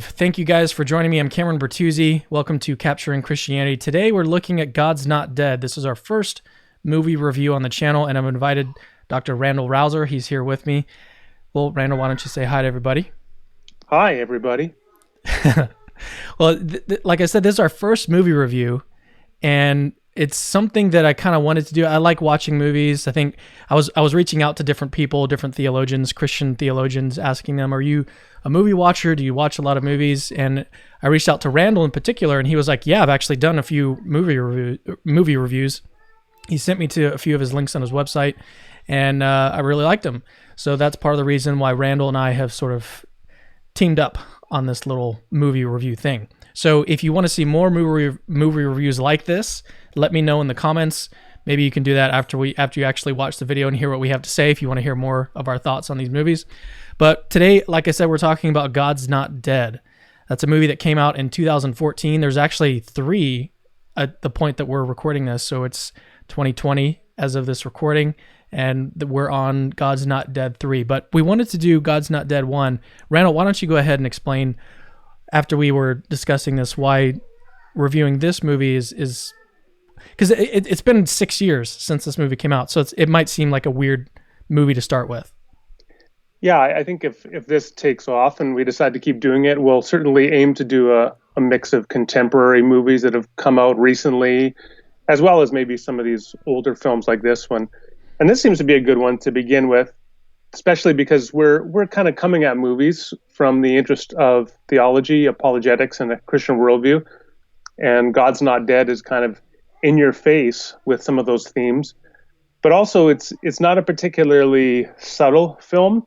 Thank you guys for joining me. I'm Cameron Bertuzzi. Welcome to Capturing Christianity. Today we're looking at God's Not Dead. This is our first movie review on the channel, and I've invited Dr. Randal Rauser. He's here with me. Well, Randal, why don't you say hi to everybody? Hi, everybody. Well, like I said, this is our first movie review, and it's something that I kind of wanted to do. I like watching movies. I think I was reaching out to different people, different theologians, Christian theologians, asking them, are you a movie watcher? Do you watch a lot of movies? And I reached out to Randal in particular, and he was like, yeah, I've actually done a few movie reviews. He sent me to a few of his links on his website, and I really liked them. So that's part of the reason why Randal and I have sort of teamed up on this little movie review thing. So if you want to see more movie reviews like this, let me know in the comments. Maybe you can do that after you actually watch the video and hear what we have to say if you want to hear more of our thoughts on these movies. But today, like I said, we're talking about God's Not Dead. That's a movie that came out in 2014. There's actually 3 at the point that we're recording this, so it's 2020 as of this recording, and we're on God's Not Dead 3. But we wanted to do God's Not Dead 1. Randal, why don't you go ahead and explain, after we were discussing this, why reviewing this movie is because it's been 6 years since this movie came out, so it might seem like a weird movie to start with. Yeah, I think if this takes off and we decide to keep doing it, we'll certainly aim to do a mix of contemporary movies that have come out recently, as well as maybe some of these older films like this one. And this seems to be a good one to begin with, especially because we're kind of coming at movies from the interest of theology, apologetics, and a Christian worldview. And God's Not Dead is kind of in your face with some of those themes. But also it's not a particularly subtle film.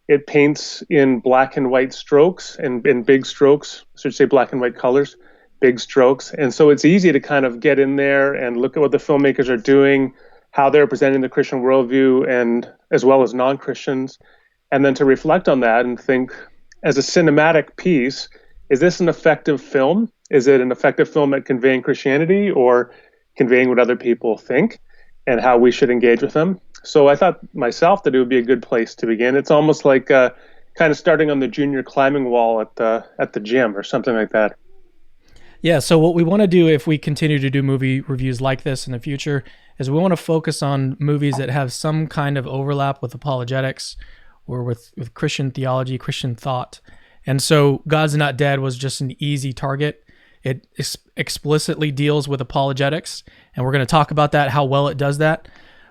It paints in black and white strokes and in big strokes, I should say black and white colors, big strokes. And so it's easy to kind of get in there and look at what the filmmakers are doing, how they're presenting the Christian worldview, and as well as non-Christians, and then to reflect on that and think, as a cinematic piece, is this an effective film? Is it an effective film at conveying Christianity or conveying what other people think and how we should engage with them? So I thought myself that it would be a good place to begin. It's almost like kind of starting on the junior climbing wall at the gym or something like that. Yeah, so what we want to do if we continue to do movie reviews like this in the future is we want to focus on movies that have some kind of overlap with apologetics or with Christian theology, Christian thought. And so God's Not Dead was just an easy target. It explicitly deals with apologetics, and we're going to talk about that, how well it does that.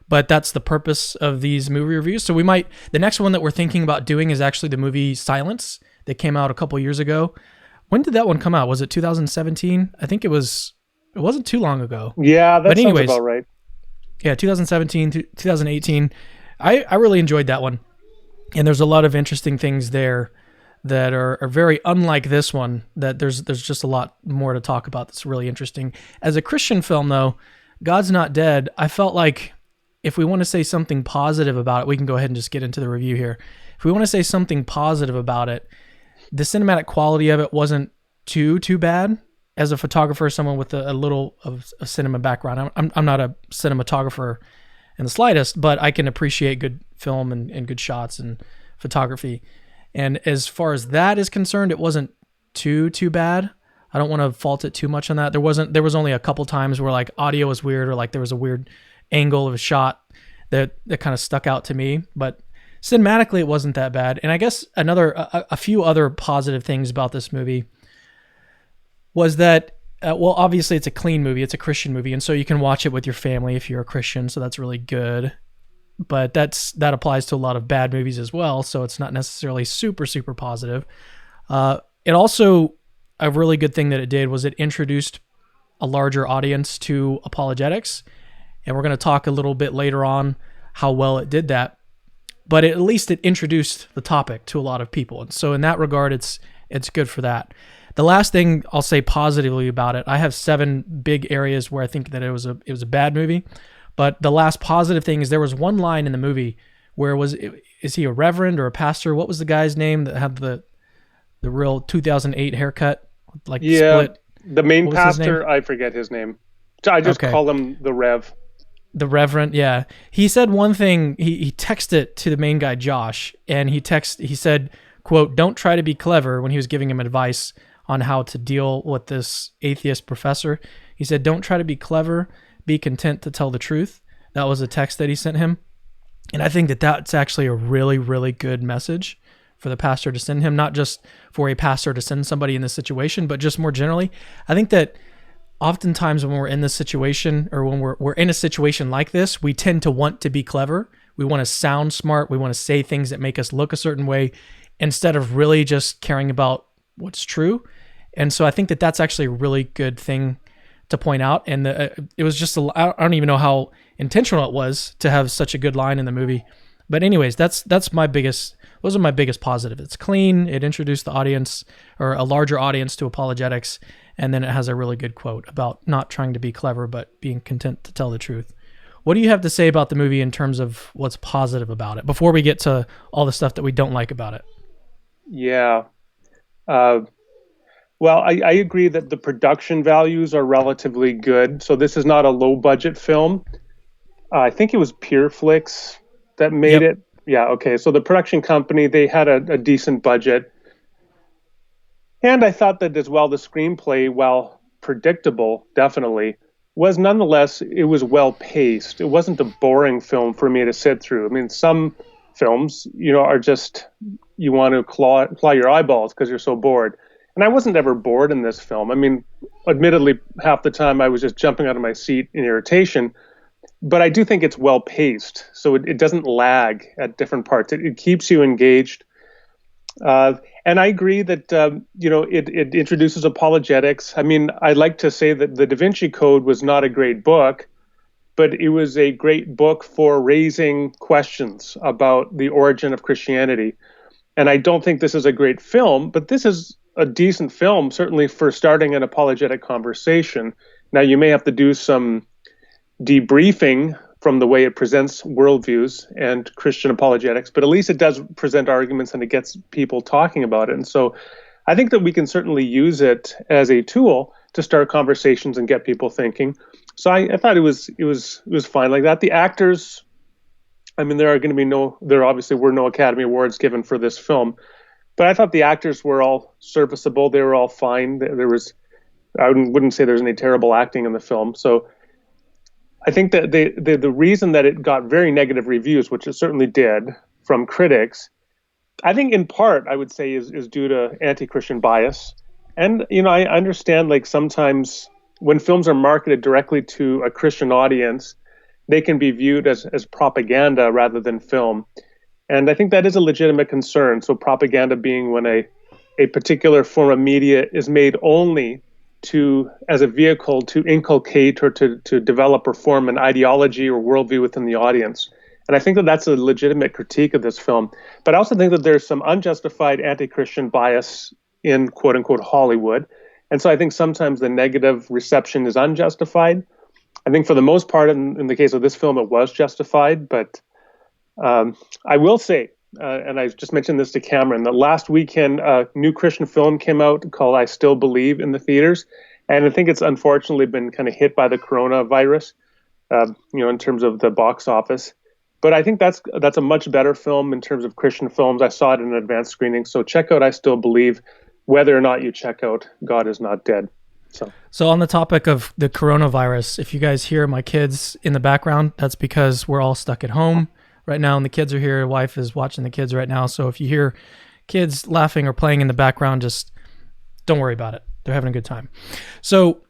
But that's the purpose of these movie reviews. So the next one that we're thinking about doing is actually the movie Silence that came out a couple years ago. When did that one come out? Was it 2017? I think it wasn't too long ago. Yeah, that sounds about right. Yeah, 2017, 2018. I really enjoyed that one. And there's a lot of interesting things there that are very unlike this one, that there's just a lot more to talk about that's really interesting. As a Christian film, though, God's Not Dead, I felt like if we want to say something positive about it, we can go ahead and just get into the review here. If we want to say something positive about it, the cinematic quality of it wasn't too bad. As a photographer, someone with a little of a cinema background, I'm not a cinematographer in the slightest, but I can appreciate good film and good shots and photography. And as far as that is concerned, it wasn't too bad. I don't want to fault it too much on that. There was only a couple times where like audio was weird or like there was a weird angle of a shot that kind of stuck out to me, but cinematically it wasn't that bad. And I guess a few other positive things about this movie was that well, obviously it's a clean movie, it's a Christian movie, and so you can watch it with your family if you're a Christian, so that's really good. But that applies to a lot of bad movies as well, so it's not necessarily super positive. It also, a really good thing that it did was it introduced a larger audience to apologetics, and we're going to talk a little bit later on how well it did that. But at least it introduced the topic to a lot of people, and so in that regard, it's good for that. The last thing I'll say positively about it, I have 7 big areas where I think that it was a bad movie. But the last positive thing is there was one line in the movie where is he a reverend or a pastor? What was the guy's name that had the real 2008 haircut? Split? The main pastor, I forget his name. I just call him the Rev. The Reverend, yeah. He said one thing, he texted to the main guy, Josh, and he said, quote, don't try to be clever, when he was giving him advice on how to deal with this atheist professor. He said, don't try to be clever, be content to tell the truth. That was a text that he sent him. And I think that that's actually a really, really good message for the pastor to send him, not just for a pastor to send somebody in this situation, but just more generally. I think that oftentimes when we're in this situation, or when we're in a situation like this, we tend to want to be clever. We want to sound smart. We want to say things that make us look a certain way instead of really just caring about what's true. And so I think that that's actually a really good thing to point out. And it was just, I don't even know how intentional it was to have such a good line in the movie. But anyways, those are my biggest positive. It's clean. It introduced the audience, or a larger audience, to apologetics. And then it has a really good quote about not trying to be clever, but being content to tell the truth. What do you have to say about the movie in terms of what's positive about it before we get to all the stuff that we don't like about it? Yeah. Well, I agree that the production values are relatively good. So this is not a low budget film. I think it was PureFlix that made it. Yeah. Okay. So the production company, they had a decent budget. And I thought that as well, the screenplay, while predictable, definitely, was nonetheless, it was well paced. It wasn't a boring film for me to sit through. I mean, some films, are just, you want to claw your eyeballs because you're so bored. And I wasn't ever bored in this film. I mean, admittedly, half the time I was just jumping out of my seat in irritation. But I do think it's well paced, so it doesn't lag at different parts. It keeps you engaged. And I agree that, it introduces apologetics. I mean, I like to say that the Da Vinci Code was not a great book, but it was a great book for raising questions about the origin of Christianity. And I don't think this is a great film, but this is a decent film, certainly for starting an apologetic conversation. Now, you may have to do some debriefing from the way it presents worldviews and Christian apologetics, but at least it does present arguments and it gets people talking about it. And so I think that we can certainly use it as a tool to start conversations and get people thinking. So I thought it was fine like that. The actors, I mean, there obviously were no Academy Awards given for this film, but I thought the actors were all serviceable. They were all fine. I wouldn't say there's any terrible acting in the film. So I think that the reason that it got very negative reviews, which it certainly did from critics, I think in part I would say is due to anti-Christian bias. And, I understand, like, sometimes when films are marketed directly to a Christian audience, they can be viewed as propaganda rather than film. And I think that is a legitimate concern. So propaganda being when a particular form of media is made only as a vehicle to inculcate or to develop or form an ideology or worldview within the audience. And I think that that's a legitimate critique of this film. But I also think that there's some unjustified anti-Christian bias in quote unquote Hollywood. And so I think sometimes the negative reception is unjustified. I think for the most part, in the case of this film, it was justified. But I will say, and I just mentioned this to Cameron, that last weekend a new Christian film came out called I Still Believe in the theaters. And I think it's unfortunately been kind of hit by the coronavirus, in terms of the box office. But I think that's a much better film in terms of Christian films. I saw it in an advanced screening. So check out I Still Believe, whether or not you check out God Is Not Dead. So on the topic of the coronavirus, if you guys hear my kids in the background, that's because we're all stuck at home right now, and the kids are here. Wife is watching the kids right now. So if you hear kids laughing or playing in the background, just don't worry about it. They're having a good time. So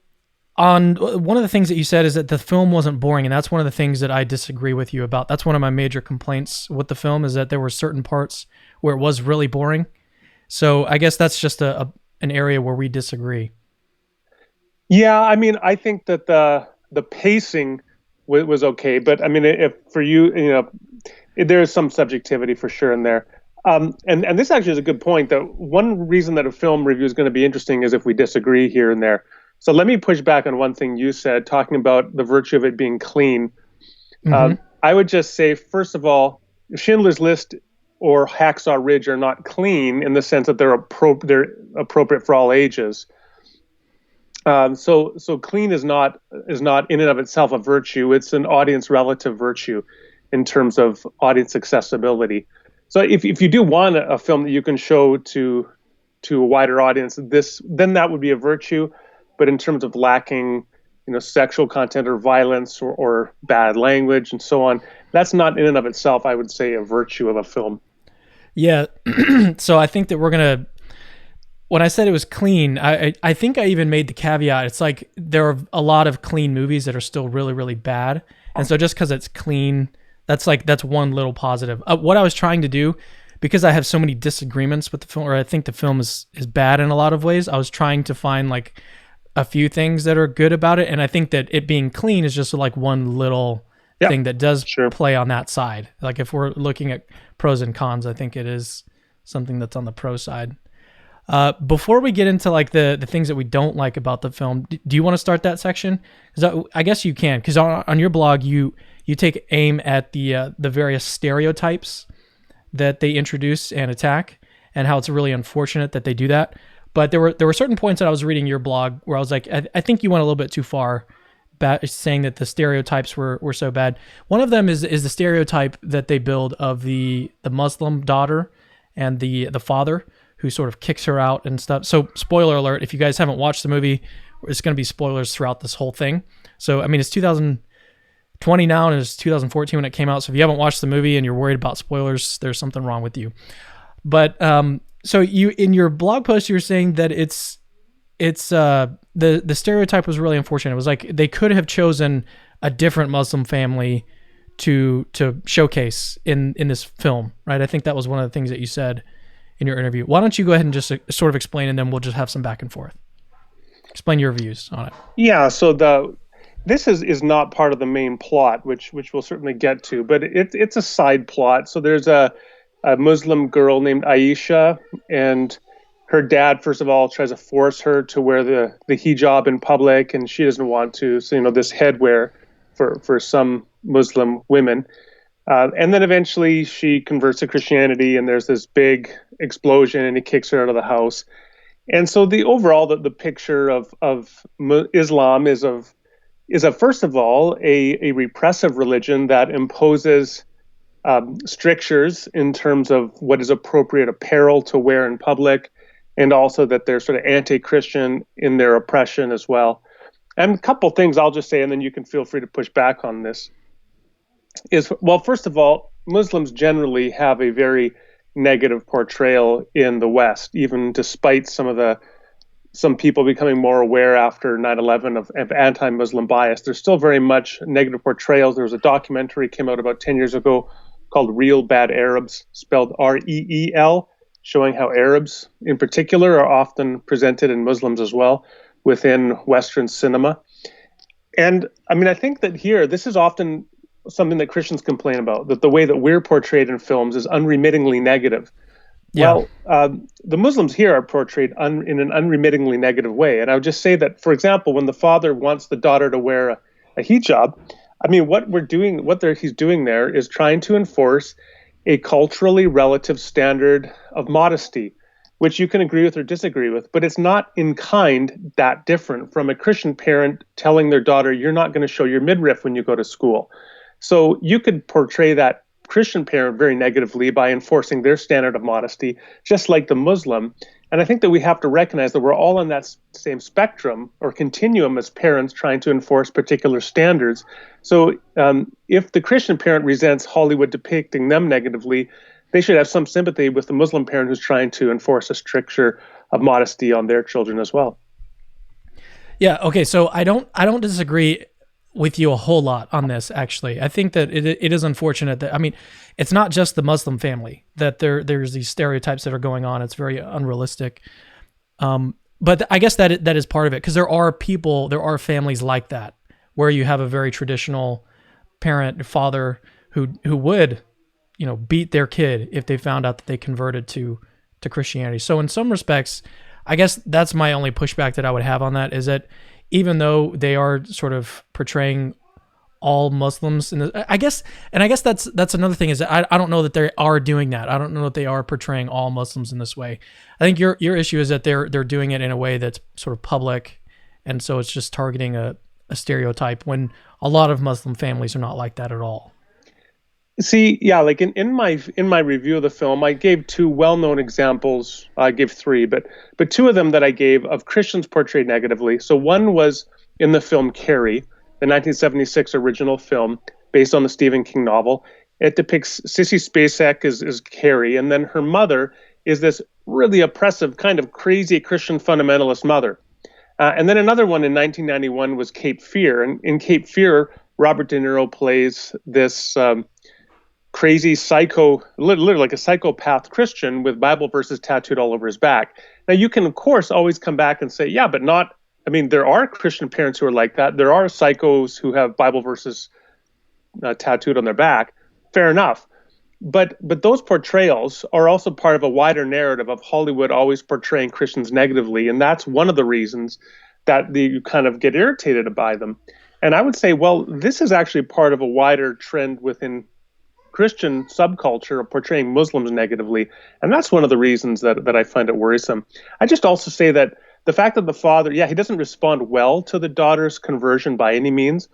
one of the things that you said is that the film wasn't boring, and that's one of the things that I disagree with you about. That's one of my major complaints with the film, is that there were certain parts where it was really boring. So I guess that's just an area where we disagree. Yeah, I mean, I think that the pacing was okay, but I mean, if for you, there is some subjectivity for sure in there. And this actually is a good point. That one reason that a film review is going to be interesting is if we disagree here and there. So let me push back on one thing you said, talking about the virtue of it being clean. Mm-hmm. I would just say, first of all, Schindler's List or Hacksaw Ridge are not clean in the sense that they're appropriate for all ages. So clean is not in and of itself a virtue. It's an audience relative virtue in terms of audience accessibility. So if you do want a film that you can show to a wider audience, then that would be a virtue. But in terms of lacking, sexual content or violence or bad language and so on, that's not in and of itself, I would say, a virtue of a film. Yeah. So I think that when I said it was clean, I think I even made the caveat. It's like there are a lot of clean movies that are still really, really bad. And so just because it's clean, that's one little positive. What I was trying to do, because I have so many disagreements with the film, or I think the film is bad in a lot of ways, I was trying to find like a few things that are good about it. And I think that it being clean is just like one little thing that does play on that side. Like if we're looking at pros and cons, I think it is something that's on the pro side. Before we get into like the things that we don't like about the film, do you want to start that section? Because I guess you can, because on your blog you take aim at the various stereotypes that they introduce and attack, and how it's really unfortunate that they do that. But there were certain points that I was reading your blog where I was like, I think you went a little bit too far, saying that the stereotypes were so bad. One of them is the stereotype that they build of the Muslim daughter and the father, who sort of kicks her out and stuff. So spoiler alert, if you guys haven't watched the movie, it's going to be spoilers throughout this whole thing. So, I mean, it's 2020 now, and it's 2014 when it came out. So if you haven't watched the movie and you're worried about spoilers, there's something wrong with you. But so you, in your blog post, you were saying that the stereotype was really unfortunate. It was like they could have chosen a different Muslim family to showcase in this film, right? I think that was one of the things that you said in your interview. Why don't you go ahead and just sort of explain, and then we'll just have some back and forth. Explain your views on it. Yeah, so this is not part of the main plot, which we'll certainly get to, but it's a side plot. So there's a Muslim girl named Aisha, and her dad, first of all, tries to force her to wear the hijab in public, and she doesn't want to. So, this headwear for some Muslim women. And then eventually she converts to Christianity, and there's this big explosion, and he kicks her out of the house. And so the picture of Islam is first of all a repressive religion that imposes strictures in terms of what is appropriate apparel to wear in public, and also that they're sort of anti-Christian in their oppression as well. And a couple things I'll just say, and then you can feel free to push back on this. Well, first of all, Muslims generally have a very negative portrayal in the West, even despite some people becoming more aware after 9/11 of anti-Muslim bias. There's still very much negative portrayals. There was a documentary came out about 10 years ago called Real Bad Arabs, spelled REEL, showing how Arabs in particular are often presented, in Muslims as well, within Western cinema. And I mean, I think that here, this is often something that Christians complain about, that the way that we're portrayed in films is unremittingly negative. Yeah. Well, the Muslims here are portrayed in an unremittingly negative way. And I would just say that, for example, when the father wants the daughter to wear a hijab, I mean, he's doing there is trying to enforce a culturally relative standard of modesty, which you can agree with or disagree with, but it's not in kind that different from a Christian parent telling their daughter, you're not going to show your midriff when you go to school. So you could portray that Christian parent very negatively by enforcing their standard of modesty, just like the Muslim. And I think that we have to recognize that we're all on that same spectrum or continuum as parents trying to enforce particular standards. So if the Christian parent resents Hollywood depicting them negatively, they should have some sympathy with the Muslim parent who's trying to enforce a stricture of modesty on their children as well. Yeah. Okay. So I don't disagree with you a whole lot on this, actually. I think that it is unfortunate that, I mean, it's not just the Muslim family that there's these stereotypes that are going on. It's very unrealistic. But I guess that is part of it, because there are families like that where you have a very traditional father who would, beat their kid if they found out that they converted to Christianity. So in some respects, I guess that's my only pushback that I would have on that, is that even though they are sort of portraying all Muslims, I guess that's another thing, is that I don't know that they are doing that. I don't know that they are portraying all Muslims in this way. I think your issue is that they're doing it in a way that's sort of public, and so it's just targeting a stereotype when a lot of Muslim families are not like that at all. See, yeah, like in my review of the film, I gave two well-known examples. I gave three, but two of them that I gave of Christians portrayed negatively. So one was in the film Carrie, the 1976 original film based on the Stephen King novel. It depicts Sissy Spacek as Carrie, and then her mother is this really oppressive, kind of crazy Christian fundamentalist mother. And then another one in 1991 was Cape Fear, and in Cape Fear, Robert De Niro plays this. Crazy psycho, literally like a psychopath Christian with Bible verses tattooed all over his back. Now, you can, of course, always come back and say, yeah, but not, I mean, there are Christian parents who are like that. There are psychos who have Bible verses tattooed on their back. Fair enough. But those portrayals are also part of a wider narrative of Hollywood always portraying Christians negatively. And that's one of the reasons that you kind of get irritated by them. And I would say, well, this is actually part of a wider trend within Christian subculture of portraying Muslims negatively. And that's one of the reasons that I find it worrisome. I just also say that the fact that the father, yeah, he doesn't respond well to the daughter's conversion by any means,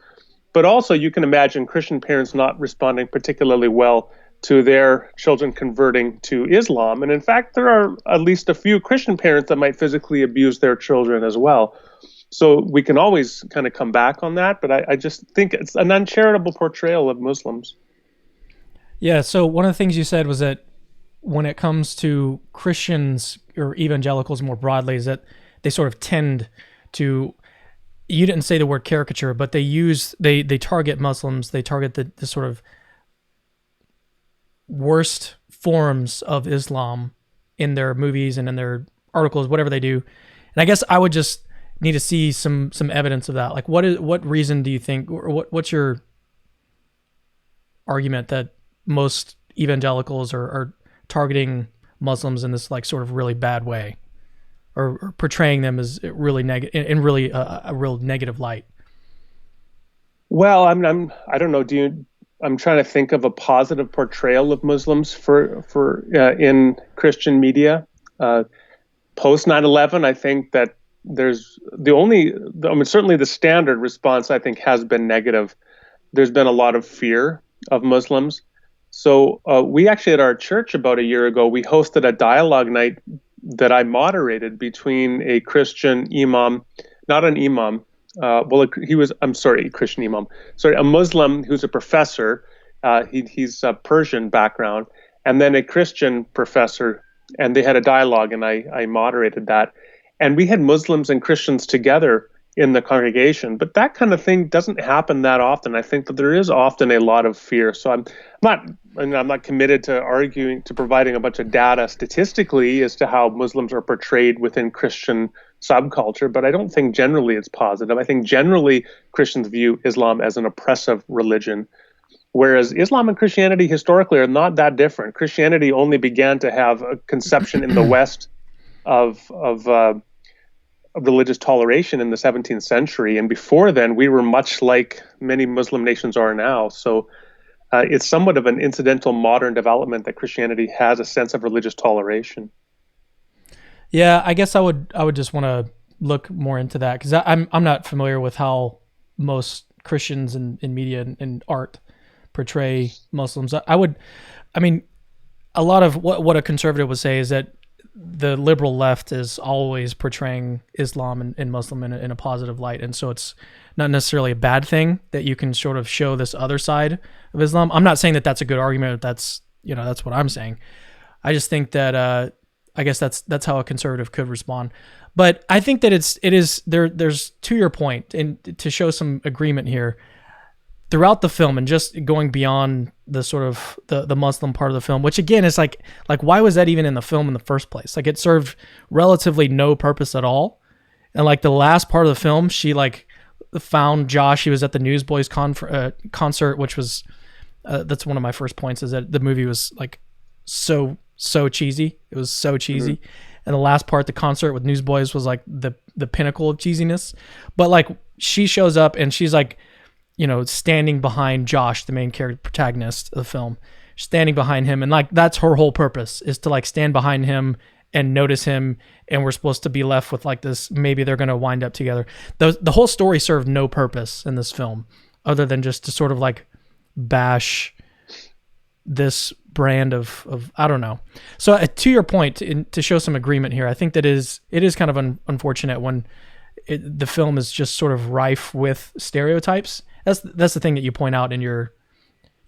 but also you can imagine Christian parents not responding particularly well to their children converting to Islam. And in fact, there are at least a few Christian parents that might physically abuse their children as well. So we can always kind of come back on that, but I just think it's an uncharitable portrayal of Muslims. Yeah, so one of the things you said was that when it comes to Christians or evangelicals more broadly, is that they sort of tend to, you didn't say the word caricature, but they target Muslims, they target the sort of worst forms of Islam in their movies and in their articles, whatever they do. And I guess I would just need to see some evidence of that. Like what reason do you think, or what's your argument that most evangelicals are targeting Muslims in this like sort of really bad way, or portraying them as really negative, in really a real negative light? Well, I don't know. I'm trying to think of a positive portrayal of Muslims for in Christian media. Post 9/11, I think that there's certainly the standard response I think has been negative. There's been a lot of fear of Muslims. So we actually at our church about a year ago, we hosted a dialogue night that I moderated between a Christian imam, not an imam, Christian imam, a Muslim who's a professor, he's a Persian background, and then a Christian professor, and they had a dialogue, and I moderated that. And we had Muslims and Christians together in the congregation, but that kind of thing doesn't happen that often. I think that there is often a lot of fear. So I'm not committed to providing a bunch of data statistically as to how Muslims are portrayed within Christian subculture, but I don't think generally it's positive. I think generally Christians view Islam as an oppressive religion, whereas Islam and Christianity historically are not that different. Christianity only began to have a conception in the West of religious toleration in the 17th century, and before then we were much like many Muslim nations are now. So it's somewhat of an incidental modern development that Christianity has a sense of religious toleration. Yeah, I guess I would just want to look more into that, because I'm not familiar with how most Christians in media and art portray Muslims. I mean, a lot of what a conservative would say is that the liberal left is always portraying Islam and Muslim in a positive light, and so it's not necessarily a bad thing that you can sort of show this other side of Islam. I'm not saying that that's a good argument. That's what I'm saying. I just think that I guess that's how a conservative could respond. But I think that it is there's, to your point, and to show some agreement here, throughout the film, and just going beyond the sort of the Muslim part of the film, which again is like why was that even in the film in the first place? Like, it served relatively no purpose at all. And like the last part of the film, she like found Josh. He was at the Newsboys concert, which was that's one of my first points, is that the movie was like so cheesy. It was so cheesy. Mm-hmm. And the last part, the concert with Newsboys, was like the pinnacle of cheesiness. But like, she shows up and she's like, standing behind Josh, the main character protagonist of the film, standing behind him. And like, that's her whole purpose, is to like stand behind him and notice him. And we're supposed to be left with like this, maybe they're going to wind up together. The whole story served no purpose in this film other than just to sort of like bash this brand of I don't know. So to your point, to show some agreement here, I think that it is kind of unfortunate when the film is just sort of rife with stereotypes. That's the thing that you point out in your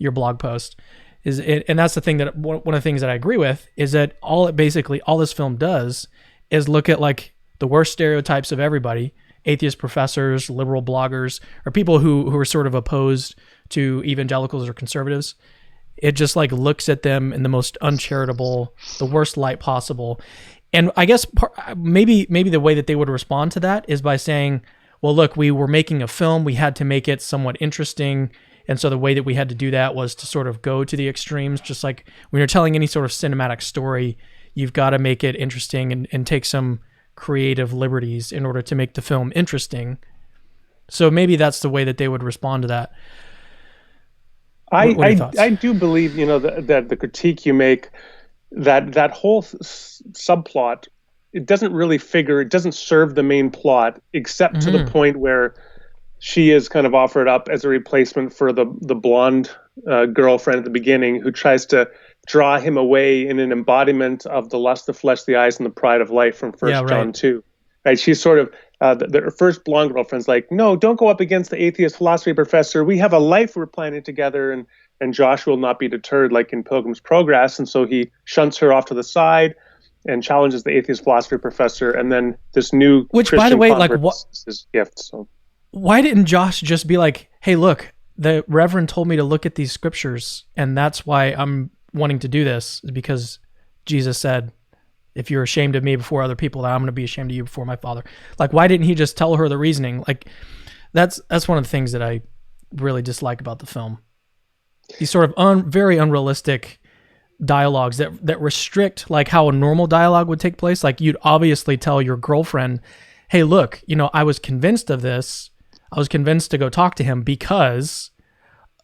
blog post, and that's the thing that one of the things that I agree with is that all this film does is look at like the worst stereotypes of everybody: atheist professors, liberal bloggers, or people who are sort of opposed to evangelicals or conservatives. It just like looks at them in the most uncharitable, the worst light possible. And I guess maybe the way that they would respond to that is by saying, well, look, we were making a film. We had to make it somewhat interesting. And so the way that we had to do that was to sort of go to the extremes. Just like when you're telling any sort of cinematic story, you've got to make it interesting and take some creative liberties in order to make the film interesting. So maybe that's the way that they would respond to that. I do believe, that the critique you make, that whole subplot, it doesn't serve the main plot, except to the point where she is kind of offered up as a replacement for the blonde girlfriend at the beginning, who tries to draw him away in an embodiment of the lust of flesh, the eyes, and the pride of life from First John 2. Right? She's sort of the first blonde girlfriend's like, no, don't go up against the atheist philosophy professor. We have a life we're planning together, and Josh will not be deterred like in Pilgrim's Progress. And so he shunts her off to the side and challenges the atheist philosophy professor. And then this new Christian, by the way, like what's his gift? So why didn't Josh just be like, hey, look, the Reverend told me to look at these scriptures, and that's why I'm wanting to do this, is because Jesus said, if you're ashamed of me before other people, then I'm going to be ashamed of you before my Father. Like, why didn't he just tell her the reasoning? Like, that's one of the things that I really dislike about the film. These sort of very unrealistic dialogues that restrict like how a normal dialogue would take place. Like, you'd obviously tell your girlfriend, hey, look, I was convinced of this. I was convinced to go talk to him because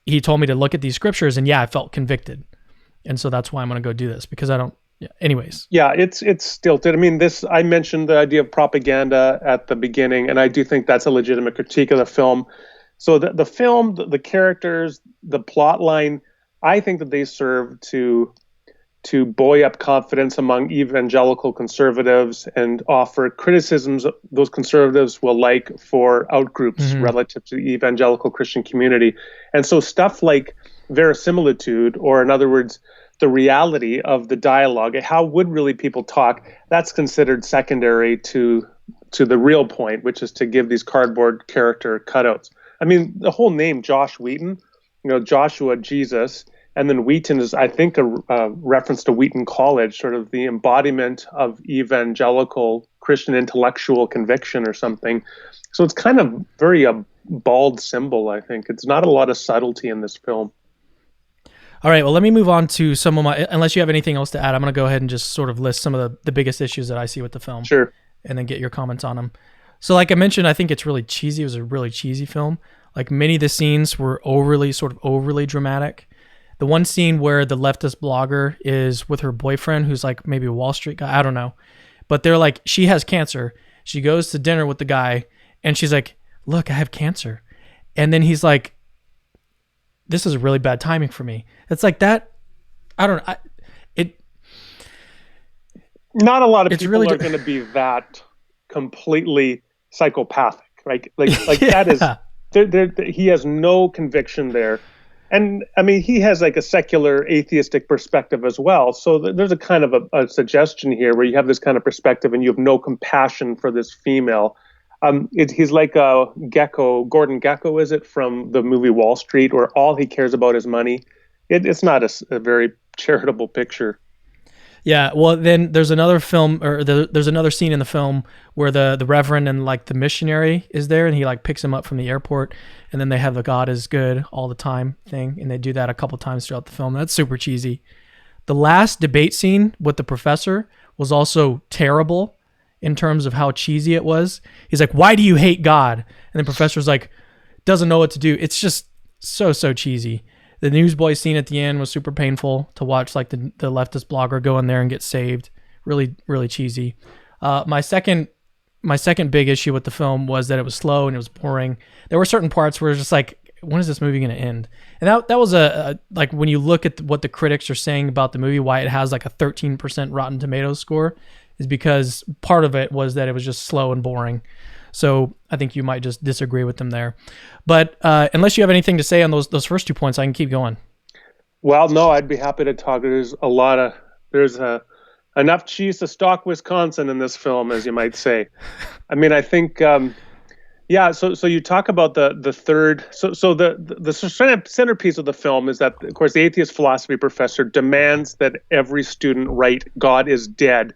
he told me to look at these scriptures, and I felt convicted. And so that's why I'm going to go do this, because I don't. Yeah. Anyways. Yeah, it's stilted. I mean, I mentioned the idea of propaganda at the beginning, and I do think that's a legitimate critique of the film. So the film, the characters, the plot line, I think that they serve to buoy up confidence among evangelical conservatives and offer criticisms those conservatives will like for outgroups relative to the evangelical Christian community. And so stuff like verisimilitude, or in other words, the reality of the dialogue, how would really people talk, that's considered secondary to the real point, which is to give these cardboard character cutouts. I mean, the whole name, Josh Wheaton, Joshua, Jesus, and then Wheaton is, I think, a reference to Wheaton College, sort of the embodiment of evangelical Christian intellectual conviction or something. So it's kind of very a bald symbol, I think. It's not a lot of subtlety in this film. All right, well, let me move on to some of my, unless you have anything else to add, I'm going to go ahead and just sort of list some of the biggest issues that I see with the film. Sure. And then get your comments on them. So like I mentioned, I think it's really cheesy. It was a really cheesy film. Like, many of the scenes were overly dramatic. The one scene where the leftist blogger is with her boyfriend, who's like maybe a Wall Street guy, I don't know. But they're like, she has cancer. She goes to dinner with the guy, and she's like, look, I have cancer. And then he's like, this is really bad timing for me. It's like that. I don't know. Not a lot of people really are going to be that completely psychopathic, right? Like that is, he has no conviction there. And I mean, he has like a secular atheistic perspective as well. So there's a kind of a suggestion here where you have this kind of perspective and you have no compassion for this female. He's like a Gordon Gekko, is it, from the movie Wall Street, where all he cares about is money. It's not a very charitable picture. Yeah, well, then there's another film, or there's another scene in the film where the Reverend and like the missionary is there, and he like picks him up from the airport, and then they have the God is good all the time thing, and they do that a couple times throughout the film. That's super cheesy. The last debate scene with the professor was also terrible in terms of how cheesy it was. He's like, why do you hate God? And the professor's like, doesn't know what to do. It's just so cheesy. The newsboy scene at the end was super painful to watch, like the leftist blogger go in there and get saved. Really, really cheesy. My second big issue with the film was that it was slow and it was boring. There were certain parts where it was just like, when is this movie going to end? And that was like when you look at what the critics are saying about the movie, why it has like a 13% Rotten Tomatoes score, is because part of it was that it was just slow and boring. So I think you might just disagree with them there. But unless you have anything to say on those first 2 points, I can keep going. Well, no, I'd be happy to talk. There's enough cheese to stock Wisconsin in this film, as you might say. I mean, I think, yeah. So you talk about the third. So the centerpiece of the film is that, of course, the atheist philosophy professor demands that every student write "God is dead"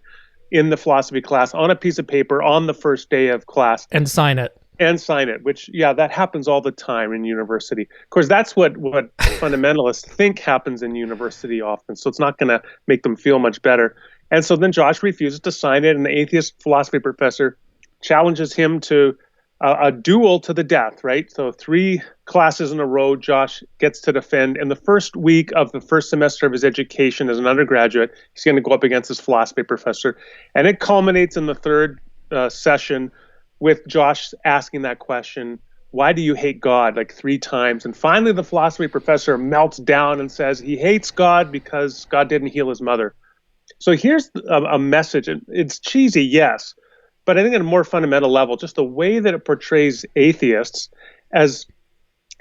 in the philosophy class on a piece of paper on the first day of class and sign it. Which, yeah, that happens all the time in university. Of course, that's what fundamentalists think happens in university often. So it's not going to make them feel much better. And so then Josh refuses to sign it, and the atheist philosophy professor challenges him to a duel to the death, right? So 3 classes in a row, Josh gets to defend. In the first week of the first semester of his education as an undergraduate, he's going to go up against his philosophy professor. And it culminates in the third session with Josh asking that question, why do you hate God, like 3 times? And finally, the philosophy professor melts down and says he hates God because God didn't heal his mother. So here's a message. It's cheesy, yes, but I think at a more fundamental level, just the way that it portrays atheists as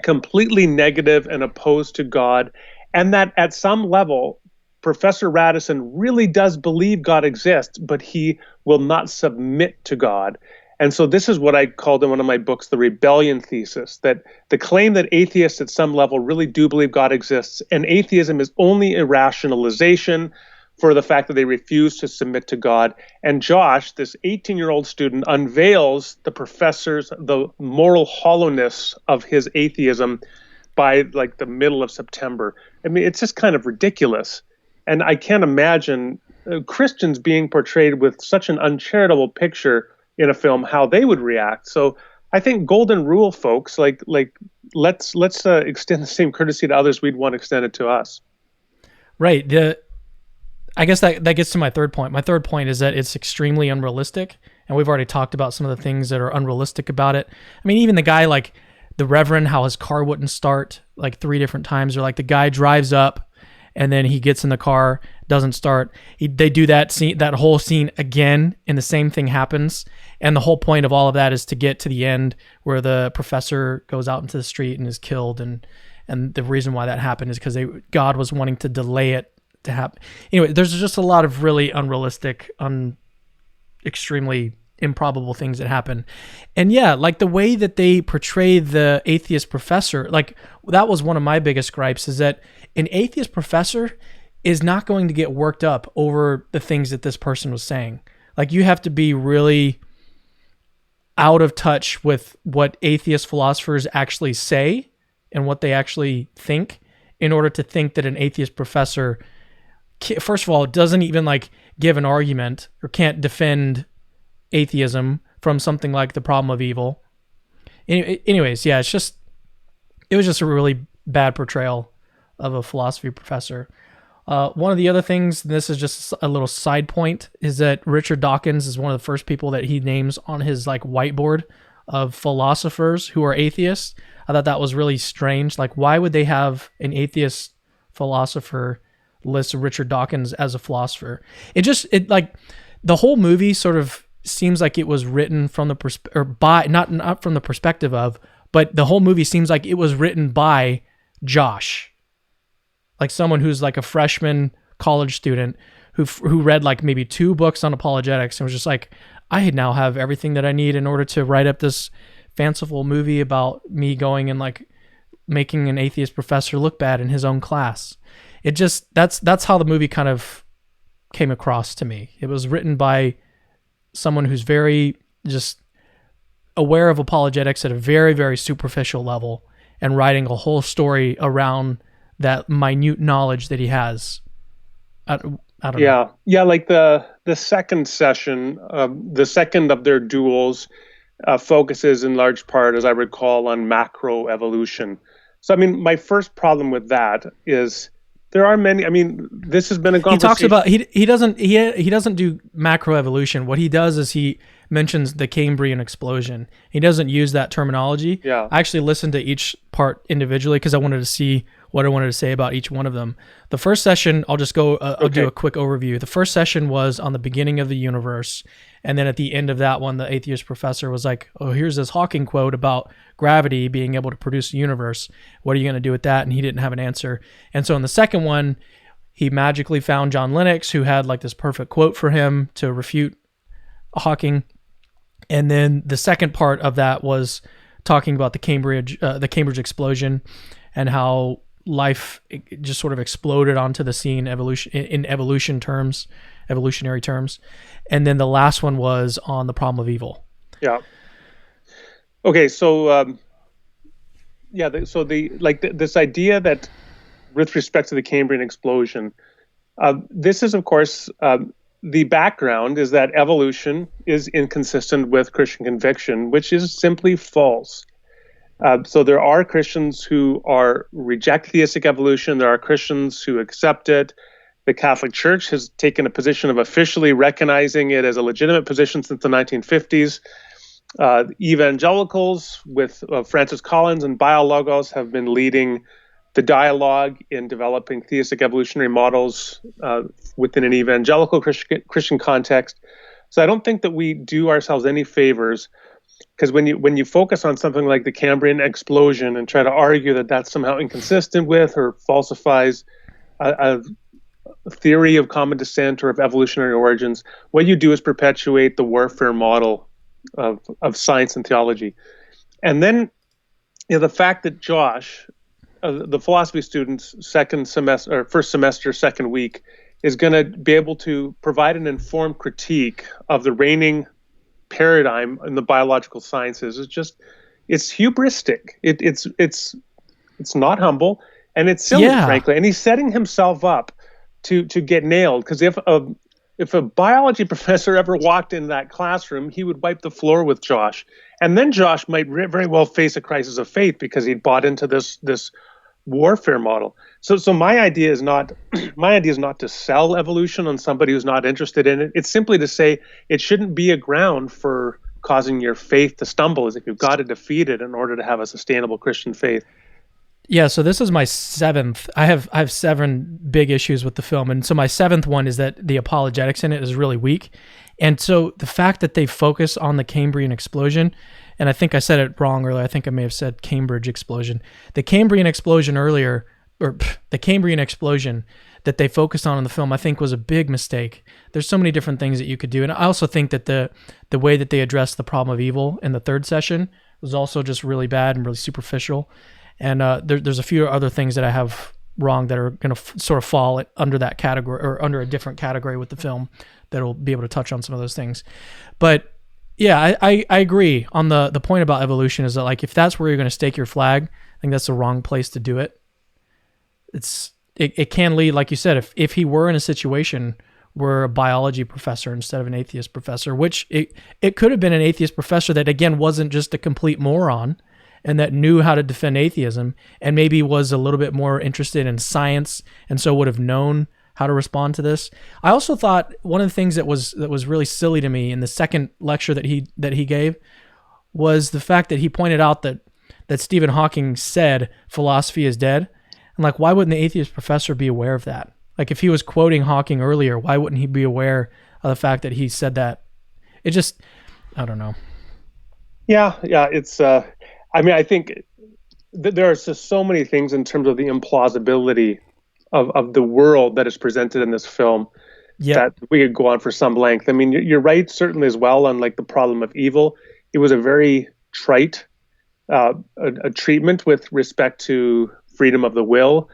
completely negative and opposed to God, and that at some level, Professor Radisson really does believe God exists, but he will not submit to God. And so this is what I called in one of my books, the rebellion thesis, that the claim that atheists at some level really do believe God exists, and atheism is only a rationalization for the fact that they refuse to submit to God. And Josh, this 18-year-old student, unveils the moral hollowness of his atheism by like the middle of September. I mean, it's just kind of ridiculous. And I can't imagine Christians being portrayed with such an uncharitable picture in a film, how they would react. So I think golden rule, folks, like let's extend the same courtesy to others we'd want extended to us. Right. I guess that gets to my third point. My third point is that it's extremely unrealistic, and we've already talked about some of the things that are unrealistic about it. I mean, even the guy, like the Reverend, how his car wouldn't start like 3 different times, or like the guy drives up and then he gets in the car, doesn't start. They do that whole scene again, and the same thing happens. And the whole point of all of that is to get to the end where the professor goes out into the street and is killed. And the reason why that happened is because God was wanting to delay it to happen. Anyway, there's just a lot of really unrealistic, extremely improbable things that happen. And yeah, like the way that they portray the atheist professor, like that was one of my biggest gripes, is that an atheist professor is not going to get worked up over the things that this person was saying. Like you have to be really out of touch with what atheist philosophers actually say and what they actually think in order to think that an atheist professor, first of all, doesn't even like give an argument or can't defend atheism from something like the problem of evil. Anyways, yeah, it was just a really bad portrayal of a philosophy professor. One of the other things, and this is just a little side point, is that Richard Dawkins is one of the first people that he names on his like whiteboard of philosophers who are atheists. I thought that was really strange. Like, why would they have an atheist philosopher list Richard Dawkins as a philosopher? It like the whole movie sort of seems like it was written from the not from the perspective of, but the whole movie seems like it was written by Josh. Like someone who's like a freshman college student who read like maybe 2 books on apologetics and was just like, I now have everything that I need in order to write up this fanciful movie about me going and like making an atheist professor look bad in his own class. It just, that's how the movie kind of came across to me. It was written by someone who's very just aware of apologetics at a very, very superficial level and writing a whole story around that minute knowledge that he has. I don't know. Yeah. Like the second session, the second of their duels, focuses in large part, as I recall, on macro evolution. So, I mean, my first problem with that is there are many. I mean, this has been a conversation. He talks about he doesn't do macro evolution. What he does is he mentions the Cambrian explosion. He doesn't use that terminology. Yeah. I actually listened to each part individually because I wanted to see what I wanted to say about each one of them. The first session, I'll just go, I'll do a quick overview. The first session was on the beginning of the universe. And then at the end of that one, the atheist professor was like, oh, here's this Hawking quote about gravity being able to produce a universe. What are you going to do with that? And he didn't have an answer. And so in the second one, he magically found John Lennox, who had like this perfect quote for him to refute Hawking. And then the second part of that was talking about the Cambridge explosion and how life just sort of exploded onto the scene in evolutionary terms. And then the last one was on the problem of evil. Yeah. Okay. So, this idea that with respect to the Cambrian explosion, this is, of course, the background is that evolution is inconsistent with Christian conviction, which is simply false. So there are Christians who reject theistic evolution. There are Christians who accept it. The Catholic Church has taken a position of officially recognizing it as a legitimate position since the 1950s. Evangelicals with Francis Collins and Biologos have been leading the dialogue in developing theistic evolutionary models within an evangelical Christian context. So I don't think that we do ourselves any favors, because when you focus on something like the Cambrian explosion and try to argue that that's somehow inconsistent with or falsifies a theory of common descent or of evolutionary origins, what you do is perpetuate the warfare model of science and theology. And then the fact that Josh, the philosophy student's first semester, second week, is going to be able to provide an informed critique of the reigning paradigm in the biological sciences it's hubristic. It's not humble, and it's silly, frankly. And he's setting himself up to get nailed, because if a biology professor ever walked in that classroom, he would wipe the floor with Josh, and then Josh might very well face a crisis of faith because he'd bought into this warfare model. So my idea is not to sell evolution on somebody who's not interested in it. It's simply to say it shouldn't be a ground for causing your faith to stumble, as if you've got to defeat it in order to have a sustainable Christian faith. Yeah, so this is my seventh. I have 7 big issues with the film, and so my 7th one is that the apologetics in it is really weak. And so the fact that they focus on the Cambrian explosion, and I think I said it wrong earlier. I think I may have said Cambridge explosion. The Cambrian explosion earlier, or the Cambrian explosion that they focused on in the film, I think was a big mistake. There's so many different things that you could do. And I also think that the way that they addressed the problem of evil in the 3rd session was also just really bad and really superficial. And there's a few other things that I have wrong that are going to sort of fall under that category, or under a different category with the film, that'll be able to touch on some of those things. But yeah, I agree on the point about evolution, is that like, if that's where you're going to stake your flag, I think that's the wrong place to do it. It can lead, like you said, if he were in a situation where a biology professor instead of an atheist professor, which it could have been an atheist professor that, again, wasn't just a complete moron and that knew how to defend atheism and maybe was a little bit more interested in science and so would have known how to respond to this. I also thought one of the things that was really silly to me in the second lecture that he gave was the fact that he pointed out that Stephen Hawking said philosophy is dead. And like, why wouldn't the atheist professor be aware of that? Like, if he was quoting Hawking earlier, why wouldn't he be aware of the fact that he said that? It just, I don't know. Yeah, it's I think there are just so many things in terms of the implausibility of the world that is presented in this film that we could go on for some length. I mean, you're right, certainly as well, on like the problem of evil. It was a very trite a treatment with respect to freedom of the will.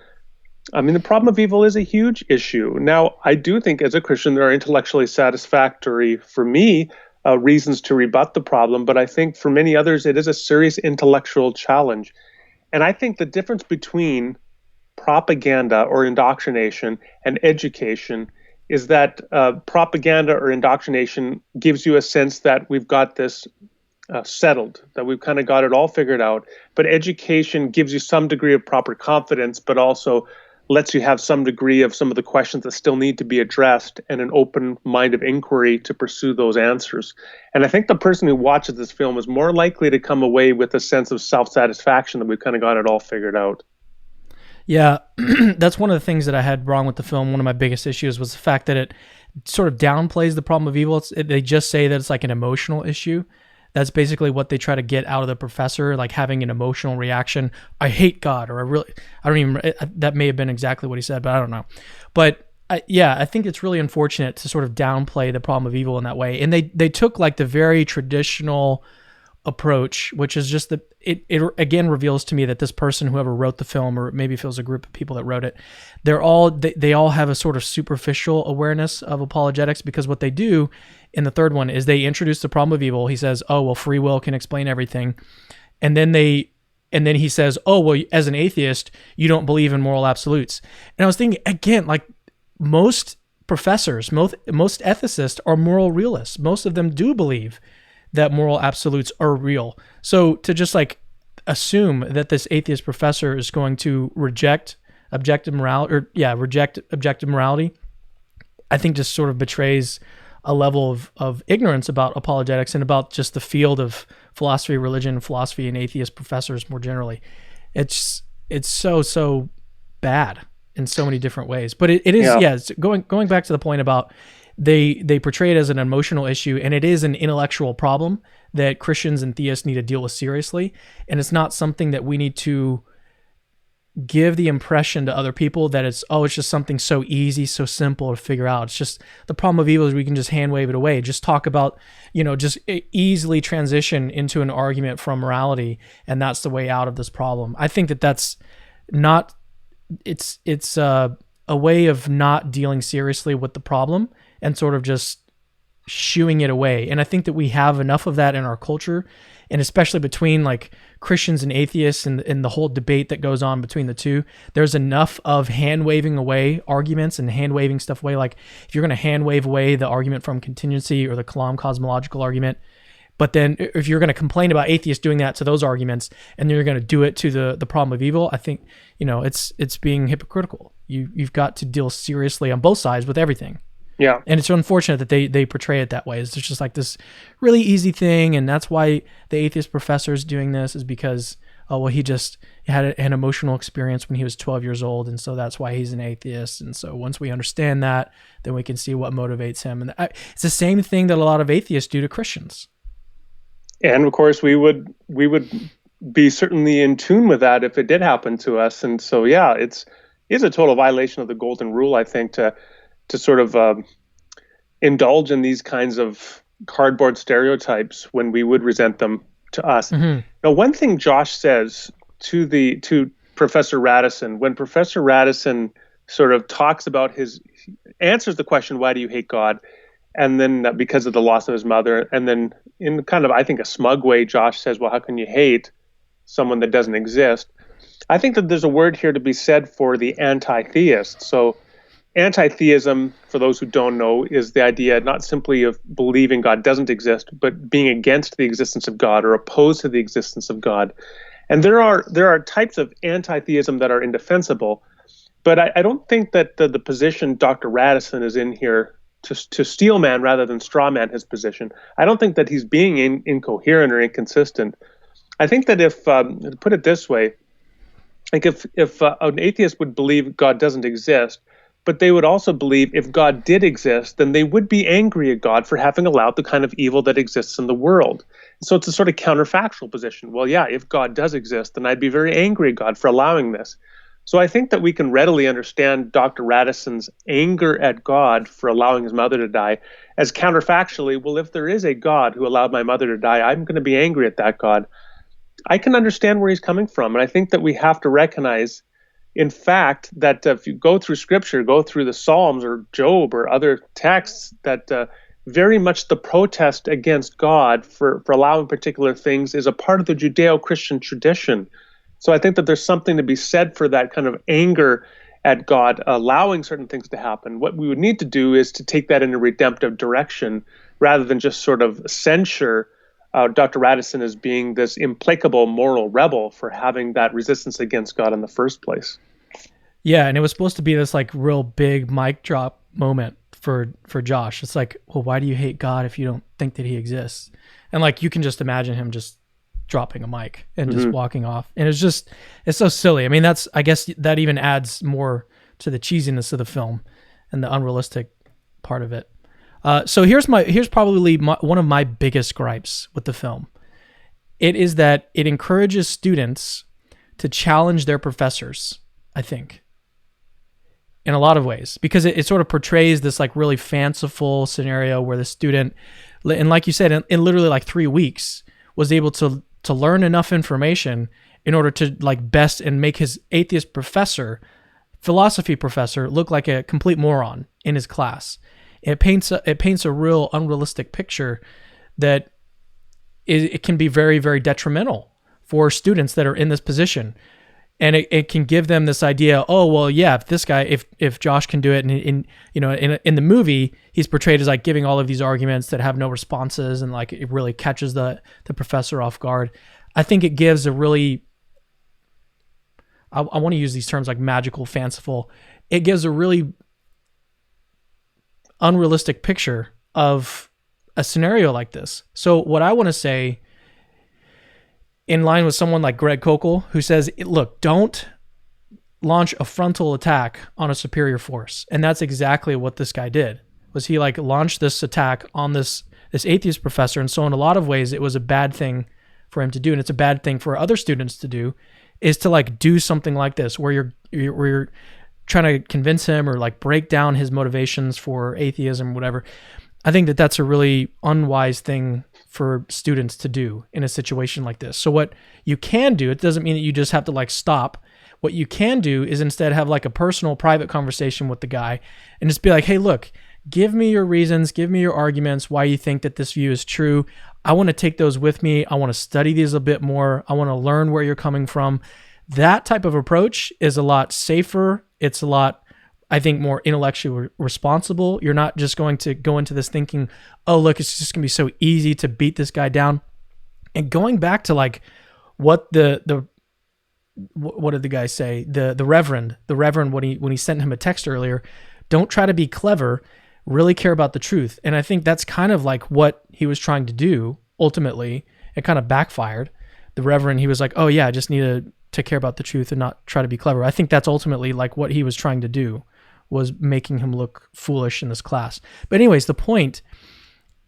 I mean, the problem of evil is a huge issue. Now, I do think as a Christian, there are intellectually satisfactory, for me, reasons to rebut the problem, but I think for many others, it is a serious intellectual challenge. And I think the difference between propaganda or indoctrination and education is that propaganda or indoctrination gives you a sense that we've got this settled, that we've kind of got it all figured out. But education gives you some degree of proper confidence, but also lets you have some degree of some of the questions that still need to be addressed and an open mind of inquiry to pursue those answers. And I think the person who watches this film is more likely to come away with a sense of self-satisfaction that we've kind of got it all figured out. Yeah, that's one of the things that I had wrong with the film. One of my biggest issues was the fact that it sort of downplays the problem of evil. They just say that it's like an emotional issue. That's basically what they try to get out of the professor, like having an emotional reaction. I hate God, or that may have been exactly what he said, but I don't know. But I think it's really unfortunate to sort of downplay the problem of evil in that way. And they took like the very traditional approach, which is just that it again reveals to me that this person, whoever wrote the film, or maybe if it was a group of people that wrote it, they all have a sort of superficial awareness of apologetics, because what they do in the third one is they introduce the problem of evil. He says, oh, well, free will can explain everything. And then he says, oh, well, as an atheist, you don't believe in moral absolutes. And I was thinking, again, like most professors, most ethicists are moral realists. Most of them do believe that moral absolutes are real. So to just like assume that this atheist professor is going to reject objective morality, I think just sort of betrays a level of ignorance about apologetics and about just the field of philosophy, religion, philosophy, and atheist professors more generally. It's so bad in so many different ways. But it is, it's going back to the point about they portray it as an emotional issue, and it is an intellectual problem that Christians and theists need to deal with seriously. And it's not something that we need to give the impression to other people that it's just something so easy, so simple to figure out. It's just the problem of evil is we can just hand wave it away. Just talk about, just easily transition into an argument from morality, and that's the way out of this problem. I think that's not, it's a way of not dealing seriously with the problem and sort of just shooing it away. And I think that we have enough of that in our culture, and especially between like Christians and atheists and the whole debate that goes on between the two. There's enough of hand waving away arguments and hand waving stuff away. Like if you're going to hand wave away the argument from contingency or the Kalam cosmological argument, but then if you're going to complain about atheists doing that to those arguments, and then you're going to do it to the problem of evil, I think, it's being hypocritical. You've got to deal seriously on both sides with everything. Yeah. And it's unfortunate that they portray it that way. It's just like this really easy thing, and that's why the atheist professor is doing this, is because, he just had an emotional experience when he was 12 years old, and so that's why he's an atheist. And so once we understand that, then we can see what motivates him. And it's the same thing that a lot of atheists do to Christians. And of course, we would be certainly in tune with that if it did happen to us. And so, it's a total violation of the golden rule, I think, to sort of indulge in these kinds of cardboard stereotypes when we would resent them to us. Mm-hmm. Now, one thing Josh says to Professor Radisson, when Professor Radisson sort of talks about answers the question, why do you hate God? And then because of the loss of his mother, and then in kind of, I think, a smug way, Josh says, well, how can you hate someone that doesn't exist? I think that there's a word here to be said for the anti-theist. So anti-theism, for those who don't know, is the idea not simply of believing God doesn't exist, but being against the existence of God or opposed to the existence of God. And there are types of anti-theism that are indefensible, but I don't think that the position Dr. Radisson is in here to steelman rather than strawman his position. I don't think that he's being incoherent or inconsistent. I think that if, to put it this way, like if an atheist would believe God doesn't exist, but they would also believe if God did exist, then they would be angry at God for having allowed the kind of evil that exists in the world. So it's a sort of counterfactual position. Well, yeah, if God does exist, then I'd be very angry at God for allowing this. So I think that we can readily understand Dr. Radisson's anger at God for allowing his mother to die as counterfactually, well, if there is a God who allowed my mother to die, I'm going to be angry at that God. I can understand where he's coming from. And I think that we have to recognize, in fact, that if you go through Scripture, go through the Psalms or Job or other texts, that very much the protest against God for allowing particular things is a part of the Judeo-Christian tradition. So I think that there's something to be said for that kind of anger at God allowing certain things to happen. What we would need to do is to take that in a redemptive direction rather than just sort of censure Dr. Radisson as being this implacable moral rebel for having that resistance against God in the first place. Yeah, and it was supposed to be this like real big mic drop moment for Josh. It's like, well, why do you hate God if you don't think that he exists? And like you can just imagine him just dropping a mic and just walking off. And it's so silly. I mean, I guess that even adds more to the cheesiness of the film and the unrealistic part of it. So here's probably one of my biggest gripes with the film. It is that it encourages students to challenge their professors, I think, in a lot of ways, because it sort of portrays this like really fanciful scenario where the student, and like you said, in literally like 3 weeks, was able to learn enough information in order to like best and make his atheist philosophy professor, look like a complete moron in his class. It paints a real unrealistic picture that it can be very, very detrimental for students that are in this position. And it can give them this idea, oh, well, yeah, if this guy, if Josh can do it, and in the movie, he's portrayed as like giving all of these arguments that have no responses, and like it really catches the professor off guard. I think it gives a really, I want to use these terms like magical, fanciful. It gives a really unrealistic picture of a scenario like this. So what I want to say, in line with someone like Greg Kokel, who says, look, don't launch a frontal attack on a superior force. And that's exactly what this guy did, was he like launched this attack on this atheist professor. And so in a lot of ways, it was a bad thing for him to do. And it's a bad thing for other students to do, is to like do something like this, where you're trying to convince him or like break down his motivations for atheism, whatever. I think that that's a really unwise thing for students to do in a situation like this. So what you can do, it doesn't mean that you just have to like stop. What you can do is instead have like a personal, private conversation with the guy and just be like, hey, look, give me your reasons, give me your arguments, why you think that this view is true. I want to take those with me. I want to study these a bit more. I want to learn where you're coming from. That type of approach is a lot safer. It's a lot, I think, more intellectually responsible. You're not just going to go into this thinking, oh, look, it's just going to be so easy to beat this guy down. And going back to like what what did the guy say? The Reverend, when he sent him a text earlier, don't try to be clever, really care about the truth. And I think that's kind of like what he was trying to do. Ultimately, it kind of backfired. The Reverend, he was like, oh yeah, I just need to care about the truth and not try to be clever. I think that's ultimately like what he was trying to do, was making him look foolish in this class. But anyways, the point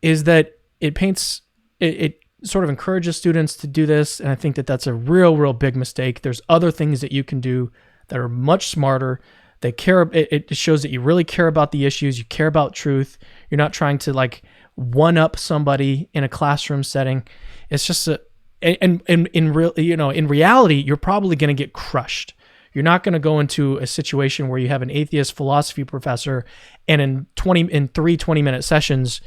is that it sort of encourages students to do this. And I think that that's a real, real big mistake. There's other things that you can do that are much smarter. It shows that you really care about the issues. You care about truth. You're not trying to like one up somebody in a classroom setting. It's just in reality, you're probably going to get crushed. You're not going to go into a situation where you have an atheist philosophy professor and in 3 20-minute sessions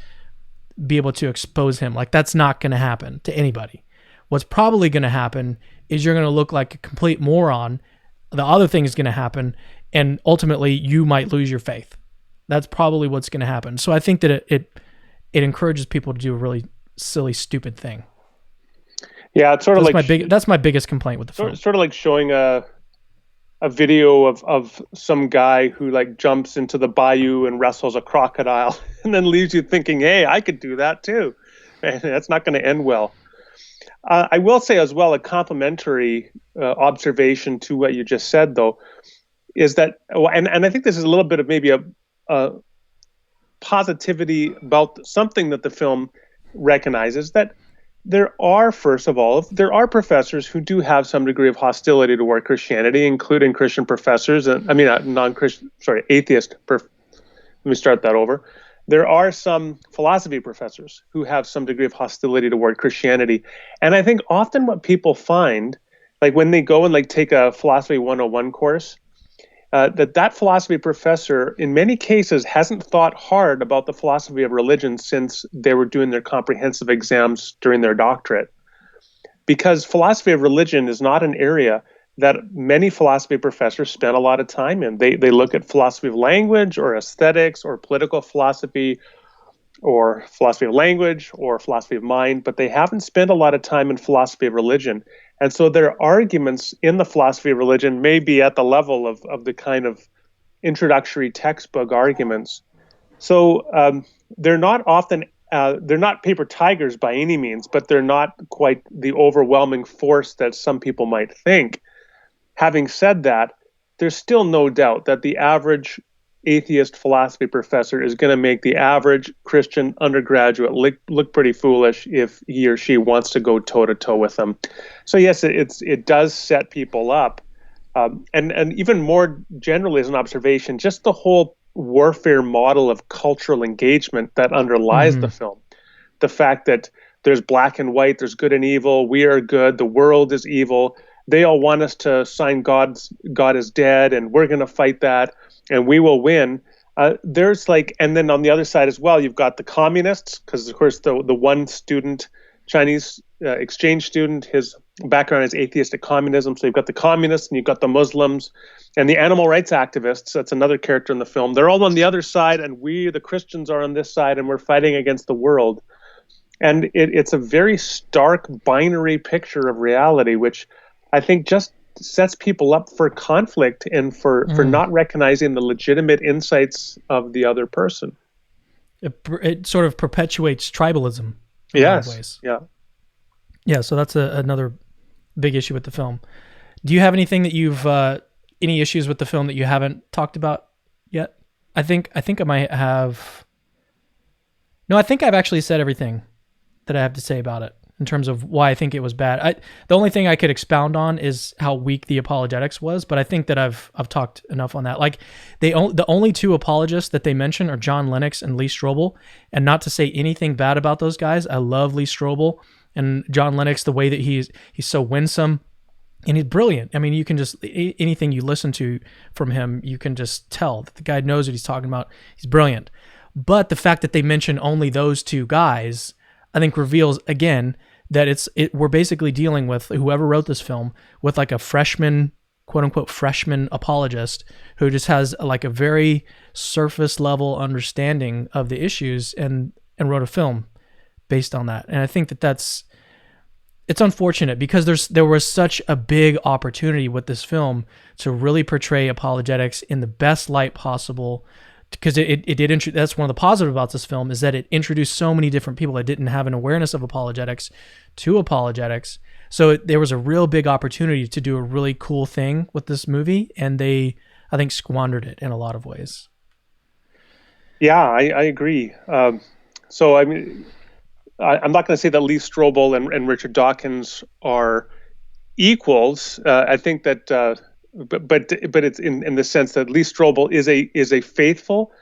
be able to expose him. Like, that's not going to happen to anybody. What's probably going to happen is you're going to look like a complete moron. The other thing is going to happen, and ultimately you might lose your faith. That's probably what's going to happen. So I think that it encourages people to do a really silly, stupid thing. Yeah, it's sort of that's my biggest complaint with the film. Sort of like showing a video of some guy who like jumps into the bayou and wrestles a crocodile and then leaves you thinking, hey, I could do that too. And that's not going to end well. I will say as well, a complimentary observation to what you just said, though, is that, and I think this is a little bit of maybe a positivity about something that the film recognizes, that there are professors who do have some degree of hostility toward Christianity, including Christian professors, atheist. Let me start that over. There are some philosophy professors who have some degree of hostility toward Christianity. And I think often what people find, like when they go and like take a philosophy 101 course, that philosophy professor in many cases hasn't thought hard about the philosophy of religion since they were doing their comprehensive exams during their doctorate. Because philosophy of religion is not an area that many philosophy professors spend a lot of time in. They look at philosophy of language or aesthetics or political philosophy or philosophy of language or philosophy of mind, but they haven't spent a lot of time in philosophy of religion. And so their arguments in the philosophy of religion may be at the level of the kind of introductory textbook arguments. So they're not often, they're not paper tigers by any means, but they're not quite the overwhelming force that some people might think. Having said that, there's still no doubt that the average atheist philosophy professor is going to make the average Christian undergraduate look pretty foolish if he or she wants to go toe to toe with them. So yes, it does set people up, and even more generally as an observation, just the whole warfare model of cultural engagement that underlies the film. The fact that there's black and white, there's good and evil, we are good, the world is evil. They all want us to sign God is dead, and we're going to fight that, and we will win. There's like, and then on the other side as well, you've got the communists, because of course the one student, Chinese exchange student, his background is atheistic communism. So you've got the communists, and you've got the Muslims, and the animal rights activists. That's another character in the film. They're all on the other side, and we, the Christians, are on this side, and we're fighting against the world. And it's a very stark binary picture of reality, which I think just sets people up for conflict and for not recognizing the legitimate insights of the other person. It sort of perpetuates tribalism in a lot of ways. Yeah, so that's another big issue with the film. Do you have anything that you've any issues with the film that you haven't talked about yet? I think I might have. No, I think I've actually said everything that I have to say about it in terms of why I think it was bad. The only thing I could expound on is how weak the apologetics was, but I think that I've talked enough on that. Like the only two apologists that they mention are John Lennox and Lee Strobel, and not to say anything bad about those guys. I love Lee Strobel and John Lennox, the way that he's so winsome and he's brilliant. I mean, you can just, anything you listen to from him, you can just tell that the guy knows what he's talking about. He's brilliant. But the fact that they mention only those two guys, I think reveals again that we're basically dealing with whoever wrote this film with like a freshman, quote unquote, freshman apologist who just has like a very surface level understanding of the issues and wrote a film based on that. And I think it's unfortunate because there was such a big opportunity with this film to really portray apologetics in the best light possible. Because it did, that's one of the positives about this film, is that it introduced so many different people that didn't have an awareness of apologetics to apologetics. So there was a real big opportunity to do a really cool thing with this movie, and they, I think, squandered it in a lot of ways. Yeah, I agree. So I mean, I'm not going to say that Lee Strobel and Richard Dawkins are equals. I think that. But it's in the sense that Lee Strobel is a faithful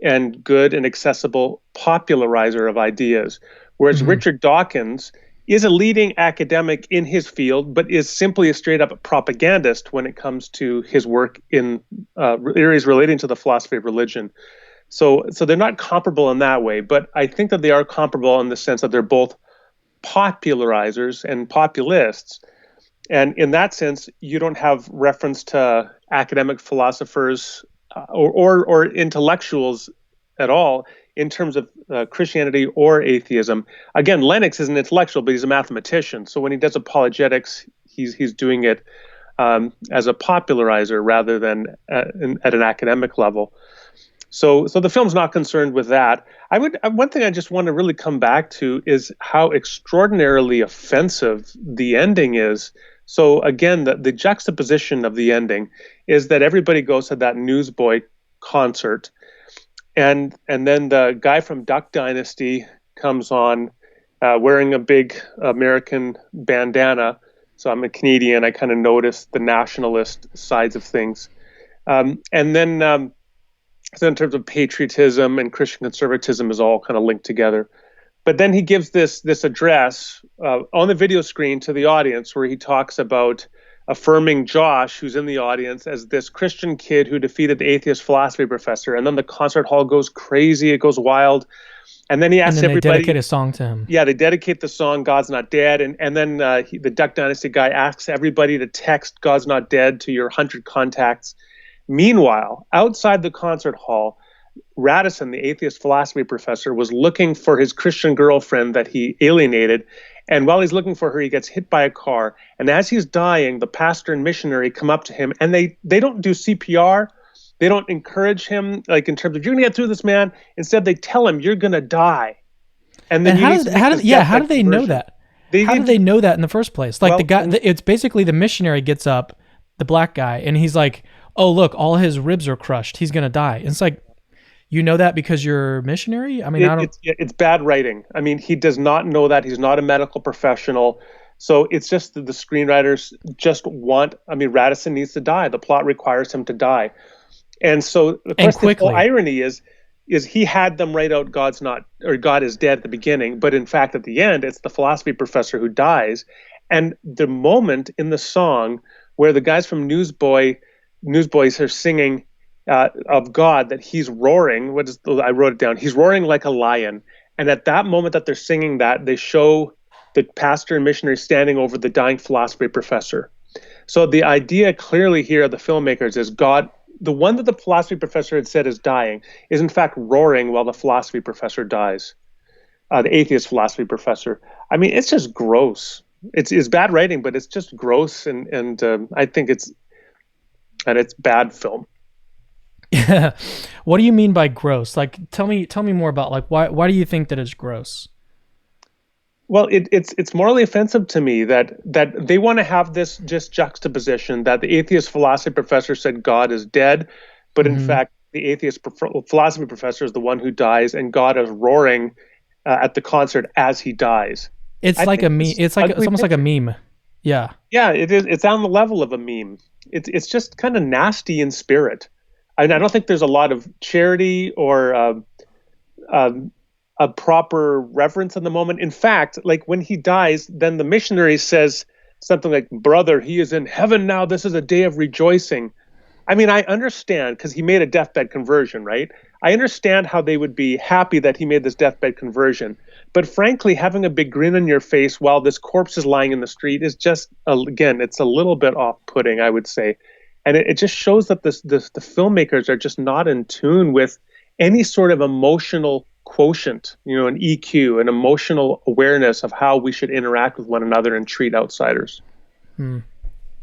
and good and accessible popularizer of ideas, whereas Richard Dawkins is a leading academic in his field, but is simply a straight up propagandist when it comes to his work in areas relating to the philosophy of religion. So they're not comparable in that way, but I think that they are comparable in the sense that they're both popularizers and populists. And in that sense, you don't have reference to academic philosophers or intellectuals at all in terms of Christianity or atheism. Again, Lennox is an intellectual, but he's a mathematician. So when he does apologetics, he's doing it as a popularizer rather than at an academic level. So the film's not concerned with that. One thing I just want to really come back to is how extraordinarily offensive the ending is. So again, the juxtaposition of the ending is that everybody goes to that Newsboy concert, and then the guy from Duck Dynasty comes on wearing a big American bandana. So I'm a Canadian. I kind of noticed the nationalist sides of things. And then so in terms of patriotism and Christian conservatism is all kind of linked together. But then he gives this address on the video screen to the audience where he talks about affirming Josh, who's in the audience, as this Christian kid who defeated the atheist philosophy professor. And then the concert hall goes crazy. It goes wild. And then he asks everybody. They dedicate a song to him. Yeah, they dedicate the song "God's Not Dead," and then the Duck Dynasty guy asks everybody to text "God's Not Dead" to your 100 contacts. Meanwhile, outside the concert hall, Radisson, the atheist philosophy professor, was looking for his Christian girlfriend that he alienated, And while he's looking for her, he gets hit by a car. And as he's dying, the pastor and missionary come up to him, and they don't do CPR. They don't encourage him, like in terms of, you're going to get through this, man. Instead, they tell him, you're going to die. And then how do they know that? How do they know that in the first place? Like, the guy, it's basically the missionary gets up, the black guy, and he's like, oh, look, all his ribs are crushed. He's going to die. And it's like, you know that because you're a missionary? I mean, it's bad writing. I mean, he does not know that. He's not a medical professional. So it's just that the screenwriters just want, I mean, Radisson needs to die. The plot requires him to die. And so, of course, the whole irony is he had them write out God is dead at the beginning, but in fact, at the end, it's the philosophy professor who dies. And the moment in the song where the guys from Newsboys are singing of God, that he's roaring, I wrote it down, he's roaring like a lion. And at that moment that they're singing that, they show the pastor and missionary standing over the dying philosophy professor. So the idea clearly here of the filmmakers is God, the one that the philosophy professor had said is dying, is in fact roaring while the philosophy professor dies. The atheist philosophy professor. I mean, it's just gross. It's bad writing, but it's just gross, and I think it's bad film. Yeah. What do you mean by gross? Like, tell me more about, like, why do you think that it's gross? Well, it's morally offensive to me that they want to have this just juxtaposition that the atheist philosophy professor said God is dead, but in fact the atheist philosophy professor is the one who dies, and God is roaring at the concert as he dies. It's like a meme. It's almost like a meme. Yeah. Yeah, it is. It's on the level of a meme. It's just kind of nasty in spirit. I don't think there's a lot of charity or a proper reverence in the moment. In fact, like when he dies, then the missionary says something like, brother, he is in heaven now. This is a day of rejoicing. I mean, I understand, because he made a deathbed conversion, right? I understand how they would be happy that he made this deathbed conversion. But frankly, having a big grin on your face while this corpse is lying in the street is just, again, it's a little bit off-putting, I would say. And it just shows that the filmmakers are just not in tune with any sort of emotional quotient, an EQ, an emotional awareness of how we should interact with one another and treat outsiders.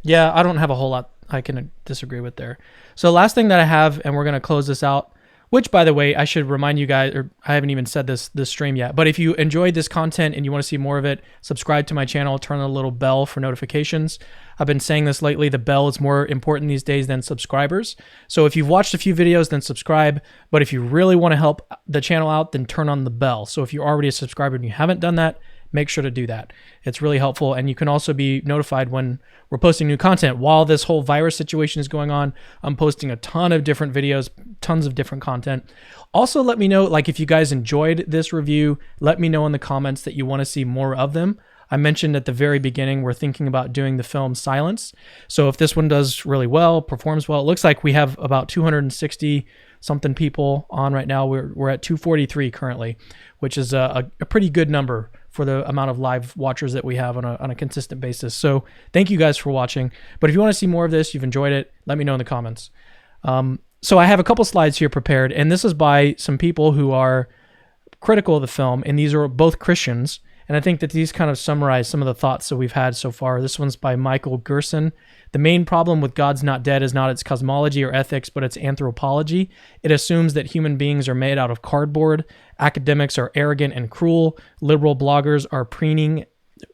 Yeah, I don't have a whole lot I can disagree with there. So last thing that I have, and we're going to close this out, which, by the way, I should remind you guys, or I haven't even said this stream yet, but if you enjoyed this content and you want to see more of it, subscribe to my channel, turn on the little bell for notifications. I've been saying this lately, the bell is more important these days than subscribers. So if you've watched a few videos, then subscribe. But if you really want to help the channel out, then turn on the bell. So if you're already a subscriber and you haven't done that, make sure to do that. It's really helpful. And you can also be notified when we're posting new content. While this whole virus situation is going on, I'm posting a ton of different videos, tons of different content. Also, let me know, like, if you guys enjoyed this review, let me know in the comments that you want to see more of them. I mentioned at the very beginning, we're thinking about doing the film Silence. So if this one does really well, performs well, it looks like we have about 260 something people on right now. We're at 243 currently, which is a pretty good number for the amount of live watchers that we have on a consistent basis. So thank you guys for watching. But if you want to see more of this, you've enjoyed it, let me know in the comments. So I have a couple slides here prepared, and this is by some people who are critical of the film, and these are both Christians. And I think that these kind of summarize some of the thoughts that we've had so far. This one's by Michael Gerson. The main problem with God's Not Dead is not its cosmology or ethics, but its anthropology. It assumes that human beings are made out of cardboard. Academics are arrogant and cruel. Liberal bloggers are preening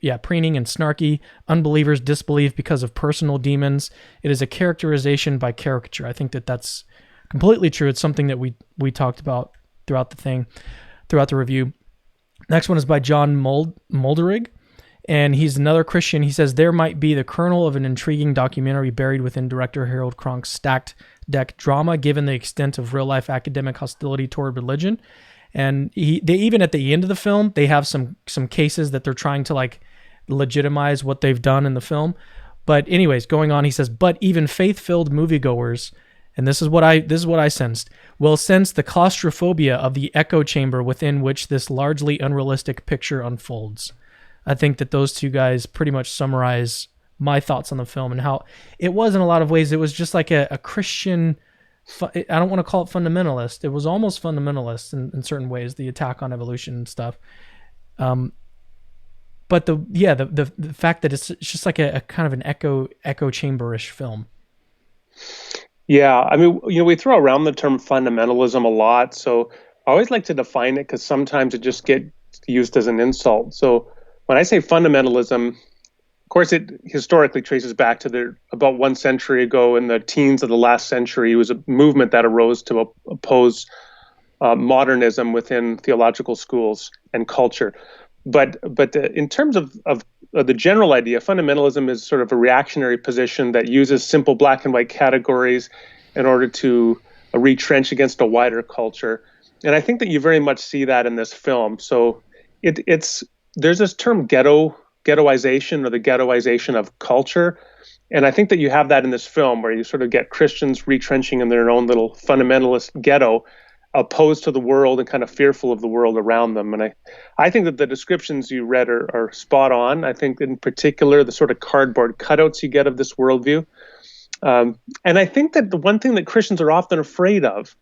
and snarky. Unbelievers disbelieve because of personal demons. It is a characterization by caricature. I think that that's completely true. It's something that we talked about throughout the review. Next one is by John Molderig, and he's another Christian. He says, there might be the kernel of an intriguing documentary buried within director Harold Cronk's stacked deck drama, given the extent of real-life academic hostility toward religion. And they even at the end of the film, they have some cases that they're trying to like legitimize what they've done in the film. But anyways, going on, he says, but even faith-filled moviegoers, and this is what I sensed, will sense the claustrophobia of the echo chamber within which this largely unrealistic picture unfolds. I think that those two guys pretty much summarize my thoughts on the film and how it was in a lot of ways. It was just like a Christian, I don't want to call it fundamentalist. It was almost fundamentalist in certain ways, the attack on evolution and stuff. but the fact that it's just like a kind of an echo chamber-ish film. Yeah, I mean, we throw around the term fundamentalism a lot, so I always like to define it because sometimes it just gets used as an insult. So when I say fundamentalism, of course, it historically traces back to about 1 century ago in the teens of the last century. It was a movement that arose to oppose modernism within theological schools and culture. But in terms of the general idea, fundamentalism is sort of a reactionary position that uses simple black and white categories in order to retrench against a wider culture. And I think that you very much see that in this film. So there's this term ghettoization, or the ghettoization of culture. And I think that you have that in this film, where you sort of get Christians retrenching in their own little fundamentalist ghetto, opposed to the world and kind of fearful of the world around them. And I think that the descriptions you read are spot on. I think in particular, the sort of cardboard cutouts you get of this worldview. And I think that the one thing that Christians are often afraid of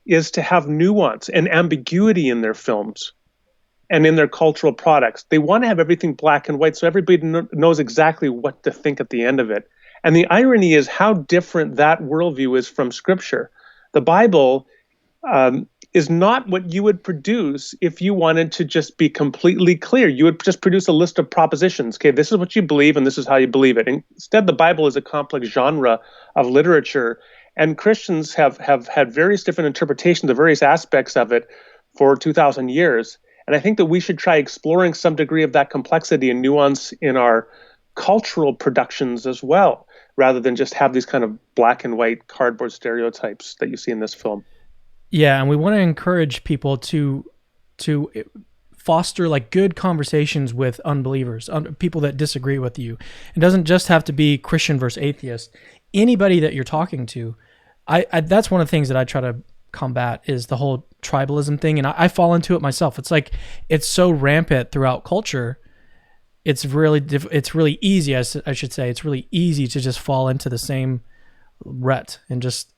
is to have nuance and ambiguity in their films and in their cultural products. They want to have everything black and white so everybody knows exactly what to think at the end of it. And the irony is how different that worldview is from Scripture. The Bible is not what you would produce if you wanted to just be completely clear. You would just produce a list of propositions. Okay, this is what you believe and this is how you believe it. Instead, the Bible is a complex genre of literature, and Christians have had various different interpretations of various aspects of it for 2,000 years. And I think that we should try exploring some degree of that complexity and nuance in our cultural productions as well, rather than just have these kind of black and white cardboard stereotypes that you see in this film. Yeah, and we want to encourage people to foster like good conversations with unbelievers, people that disagree with you. It doesn't just have to be Christian versus atheist. Anybody that you're talking to, I that's one of the things that I try to combat is the whole tribalism thing, and I fall into it myself. It's like it's so rampant throughout culture. It's really easy, I should say. It's really easy to just fall into the same rut and just,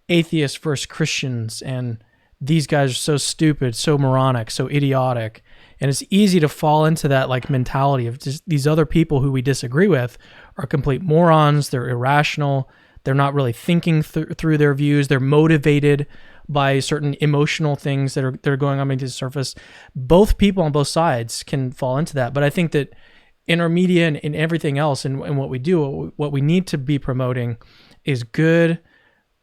atheists versus Christians, and these guys are so stupid, so moronic, so idiotic. And it's easy to fall into that like mentality of just these other people who we disagree with are complete morons. They're irrational. They're not really thinking through their views. They're motivated by certain emotional things that are going on beneath the surface. Both people on both sides can fall into that. But I think that in our media and in everything else and what we do, what we need to be promoting is good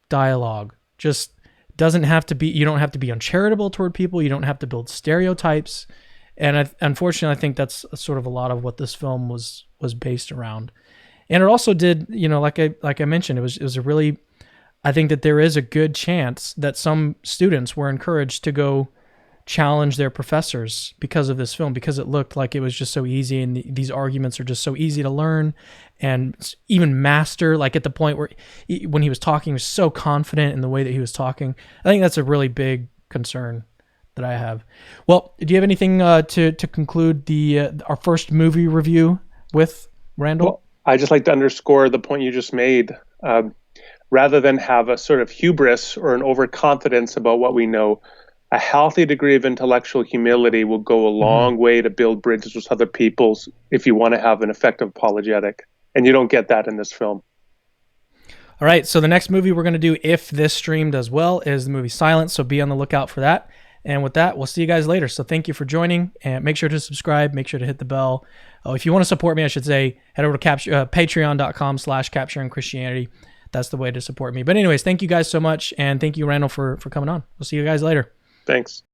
dialogue. Just doesn't have to be, you don't have to be uncharitable toward people. You don't have to build stereotypes. And unfortunately, I think that's sort of a lot of what this film was based around. And it also did, like I mentioned, it was a really, I think that there is a good chance that some students were encouraged to go challenge their professors because of this film, because it looked like it was just so easy, and these arguments are just so easy to learn and even master. Like at the point where when he was talking, he was so confident in the way that he was talking. I think that's a really big concern that I have. Well, do you have anything to conclude our first movie review with, Randal? Well, I just like to underscore the point you just made. Rather than have a sort of hubris or an overconfidence about what we know, a healthy degree of intellectual humility will go a long way to build bridges with other peoples if you want to have an effective apologetic. And you don't get that in this film. All right, so the next movie we're going to do, if this stream does well, is the movie Silence, so be on the lookout for that. And with that, we'll see you guys later. So thank you for joining, and make sure to subscribe, make sure to hit the bell. Oh, if you want to support me, I should say, head over to patreon.com/capturingchristianity. That's the way to support me. But anyways, thank you guys so much, and thank you, Randal, for coming on. We'll see you guys later. Thanks.